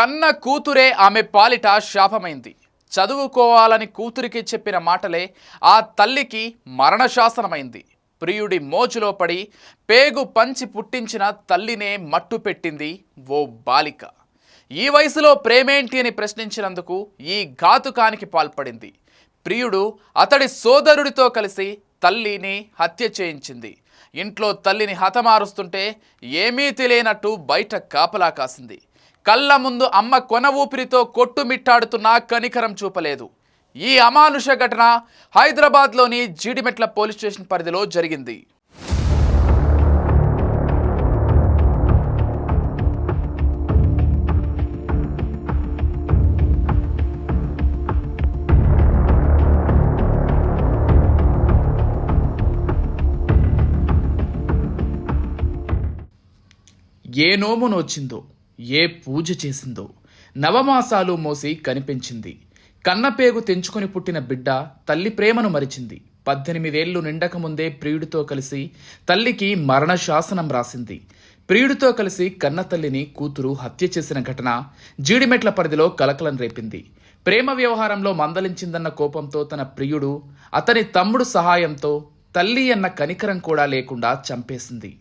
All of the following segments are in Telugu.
కన్న కూతురే ఆమె పాలిట శాపమైంది. చదువుకోవాలని కూతురికి చెప్పిన మాటలే ఆ తల్లికి మరణశాసనమైంది. ప్రియుడి మోజులో పడి పేగు పంచి పుట్టించిన తల్లినే మట్టు పెట్టింది ఓ బాలిక. ఈ వయసులో ప్రేమేంటి అని ప్రశ్నించినందుకు ఈ ఘాతుకానికి పాల్పడింది. ప్రియుడు అతడి సోదరుడితో కలిసి తల్లిని హత్య చేయించింది. ఇంట్లో తల్లిని హతమారుస్తుంటే ఏమీ తెలియనట్టు బయట కాపలా కాసింది. కళ్ళ ముందు అమ్మ కొన ఊపిరితో కొట్టుమిట్టాడుతున్నా కనికరం చూపలేదు. ఈ అమానుష ఘటన హైదరాబాద్లోని జీడిమెట్ల పోలీస్ స్టేషన్ పరిధిలో జరిగింది. ఏ నోము నోచిందో, ఏ పూజ చేసిందో, నవమాసాలు మోసి కనిపించింది. కన్నపేగు తెంచుకొని పుట్టిన బిడ్డ తల్లి ప్రేమను మరిచింది. 18 ఏళ్లు నిండకముందే ప్రియుడితో కలిసి తల్లికి మరణ శాసనం రాసింది. ప్రియుడితో కలిసి కన్న తల్లిని కూతురు హత్య చేసిన ఘటన జీడిమెట్ల పరిధిలో కలకలం రేపింది. ప్రేమ వ్యవహారంలో మందలించిందన్న కోపంతో తన ప్రియుడు అతని తమ్ముడు సహాయంతో తల్లి అన్న కనికరం కూడా లేకుండా చంపేసింది.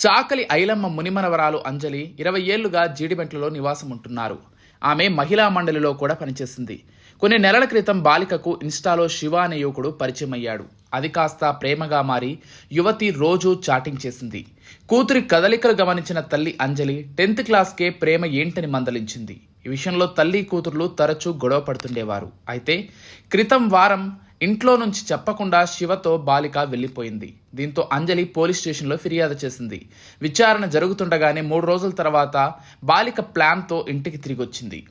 చాకలి ఐలమ్మ మునిమనవరాలు అంజలి 20 ఏళ్లుగా జీడిమెట్లలో నివాసం ఉంటున్నారు. ఆమె మహిళా మండలిలో కూడా పనిచేసింది. కొన్ని నెలల క్రితం బాలికకు ఇన్స్టాలో శివ అనే యువకుడు పరిచయం అయ్యాడు. అది కాస్త ప్రేమగా మారి యువతి రోజు చాటింగ్ చేసింది. కూతురి కదలికలు గమనించిన తల్లి అంజలి 10th క్లాస్కే ప్రేమ ఏంటని మందలించింది. ఈ విషయంలో తల్లి కూతురులు తరచూ గొడవ పడుతుండేవారు. అయితే క్రితం వారం ఇంట్లో నుంచి చెప్పకుండా శివతో బాలిక వెళ్లిపోయింది. దీంతో అంజలి పోలీస్ స్టేషన్లో ఫిర్యాదు చేసింది. విచారణ జరుగుతుండగానే 3 రోజుల తర్వాత బాలిక ప్లాన్తో ఇంటికి తిరిగొచ్చింది.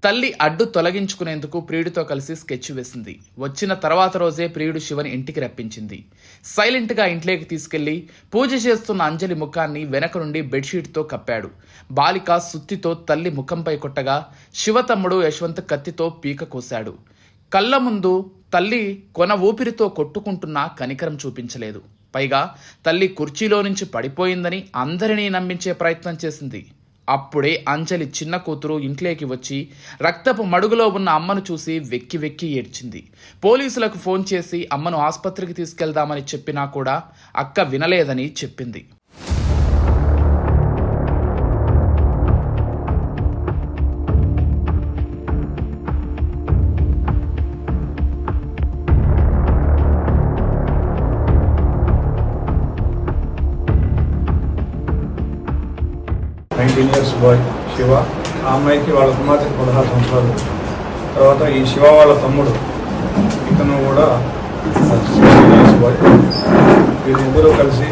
తల్లి అడ్డు తొలగించుకునేందుకు ప్రియుడితో కలిసి స్కెచ్ వేసింది. వచ్చిన తర్వాత రోజే ప్రియుడు శివని ఇంటికి రప్పించింది. సైలెంట్గా ఇంట్లోకి తీసుకెళ్లి పూజ చేస్తున్న అంజలి ముఖాన్ని వెనక నుండి బెడ్షీట్తో కప్పాడు. బాలిక సుత్తితో తల్లి ముఖంపై కొట్టగా శివ తమ్ముడు యశ్వంత్ కత్తితో పీక కోశాడు. కళ్ళ ముందు తల్లి కొన ఊపిరితో కొట్టుకుంటున్నా కనికరం చూపించలేదు. పైగా తల్లి కుర్చీలో నుంచి పడిపోయిందని అందరినీ నమ్మించే ప్రయత్నం చేసింది. అప్పుడే అంజలి చిన్న కూతురు ఇంట్లోకి వచ్చి రక్తపు మడుగులో ఉన్న అమ్మను చూసి వెక్కి వెక్కి ఏడ్చింది. పోలీసులకు ఫోన్ చేసి అమ్మను ఆసుపత్రికి తీసుకెళ్దామని చెప్పినా కూడా అక్క వినలేదని చెప్పింది. years boy Shiva. ఆ అమ్మాయికి వాళ్ళ కుమార్తెకి 16 సంవత్సరాలు. తర్వాత ఈ శివ వాళ్ళ తమ్ముడు ఇతను కూడా 16 years బాయ్. వీళ్ళిద్దరూ కలిసి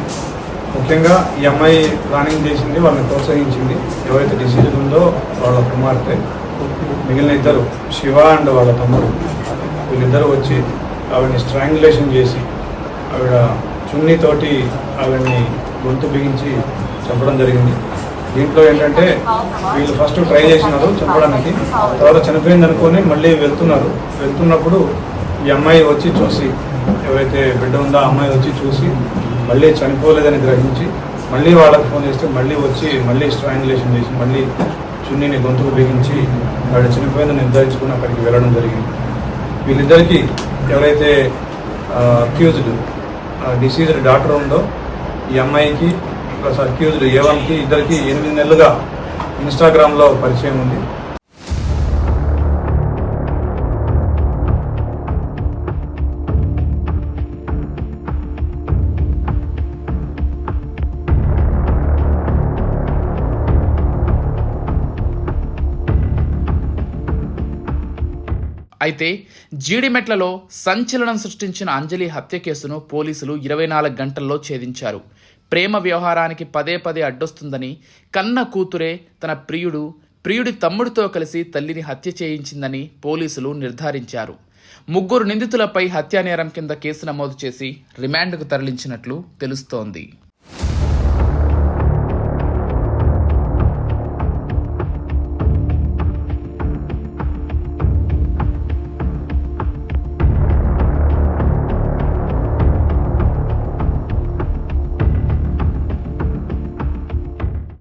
ముఖ్యంగా ఈ అమ్మాయి ప్లానింగ్ చేసింది, వాళ్ళని ప్రోత్సహించింది ఎవరైతే డిసీజ్ ఉందో వాళ్ళ కుమార్తె. మిగిలిన ఇద్దరు శివ అండ్ వాళ్ళ తమ్ముడు వీళ్ళిద్దరూ వచ్చి ఆవిడని స్ట్రాంగులేషన్ చేసి ఆవిడ చున్నీతోటి ఆవిడని గొంతు బిగించి చంపడం జరిగింది. దీంట్లో ఏంటంటే వీళ్ళు ఫస్ట్ ట్రై చేసినారు చంపడానికి, తర్వాత చనిపోయింది అనుకొని మళ్ళీ వెళ్తున్నప్పుడు ఈ అమ్మాయి వచ్చి చూసి, ఎవరైతే బిడ్డ ఉందో ఆ అమ్మాయి వచ్చి చూసి మళ్ళీ చనిపోలేదని గ్రహించి మళ్ళీ వాళ్ళకి ఫోన్ చేస్తే మళ్ళీ వచ్చి మళ్ళీ స్ట్రాంగులేషన్ చేసి మళ్ళీ చున్నీని గొంతుకు బిగించి ఆవిడ చనిపోయిందని నిర్ధారించుకుని అక్కడికి వెళ్ళడం జరిగింది. వీళ్ళిద్దరికీ ఎవరైతే అక్యూజ్డ్ డిసీజ్డ్ డాక్టర్ ఉందో ఈ అమ్మాయికి ప్లస్ అక్యూజ్డ్ A1కి ఇద్దరికి 8 నెలలుగా ఇన్స్టాగ్రామ్లో పరిచయం ఉంది. అయితే జీడిమెట్లలో సంచలనం సృష్టించిన అంజలి హత్య కేసును పోలీసులు 24 గంటల్లో ఛేదించారు. ప్రేమ వ్యవహారానికి పదే పదే అడ్డొస్తుందని, కన్న కూతురే తన ప్రియుడి తమ్ముడితో కలిసి తల్లిని హత్య చేయించిందని పోలీసులు నిర్ధారించారు. 3 నిందితులపై హత్యానేరం కింద కేసు నమోదు చేసి రిమాండ్కు తరలించినట్లు తెలుస్తోంది.